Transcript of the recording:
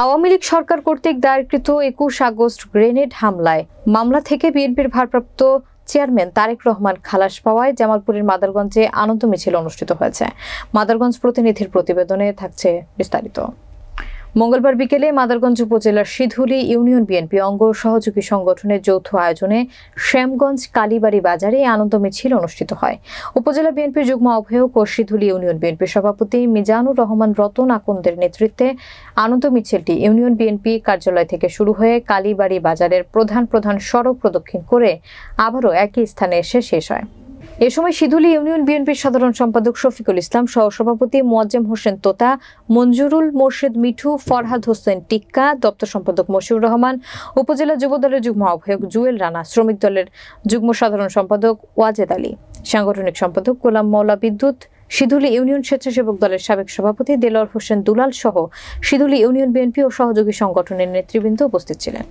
আওয়ামী লীগ সরকার কর্তৃক দায়েরকৃত ২১ August grenade হামলায় মামলা থেকে বিএনপির ভারপ্রাপ্ত চেয়ারম্যান তারেক রহমান খালাস পাওয়ায় জামালপুরের মাদারগঞ্জে আনন্দ মিছিল অনুষ্ঠিত হয়েছে। মাদারগঞ্জ প্রতিনিধির প্রতিবেদনে থাকছে বিস্তারিত। মঙ্গলবার বিকেলে মাদারগঞ্জ উপজেলার সিধুলী ইউনিয়ন বিএনপি অঙ্গ সহযোগী সংগঠনের যৌথ আয়োজনে শ্যামগঞ্জ কালীবাড়ি বাজারে আনন্দ মিছিল অনুষ্ঠিত হয়। উপজেলা বিএনপির যুগ্ম আহ্বায়ক ও সিধুলী ইউনিয়ন বিএনপির সভাপতি মিজানুর রহমান রতন আকন্দের নেতৃত্বে আনন্দ মিছিলটি ইউনিয়ন বিএনপি কার্যালয় থেকে শুরু হয়ে কালীবাড়ি বাজারের প্রধান সড়ক প্রদক্ষিণ করে আবারও একই স্থানে এসে শেষ হয়। এ সময় সিধুলী ইউনিয়ন বিএনপির সাধারণ সম্পাদক শফিকুল ইসলাম, সহসভাপতি মোয়াজ্জেম হোসেন তোতা, মঞ্জুরুল মোর্শেদ মিঠু, ফরহাদ হোসেন টিক্কা, দপ্তর সম্পাদক মশিউর রহমান, উপজেলা যুব দলের যুগ্ম আহ্বায়ক জুয়েল রানা, শ্রমিক দলের যুগ্ম সাধারণ সম্পাদক ওয়াজেদ আলী, সাংগঠনিক সম্পাদক গোলাম মওলা বিদ্যুৎ, সিধুলী ইউনিয়ন স্বেচ্ছাসেবক দলের সাবেক সভাপতি দেলোয়ার হোসেন দুলাল সহ সিধুলী ইউনিয়ন বিএনপি ও সহযোগী সংগঠনের নেতৃবৃন্দ উপস্থিত ছিলেন।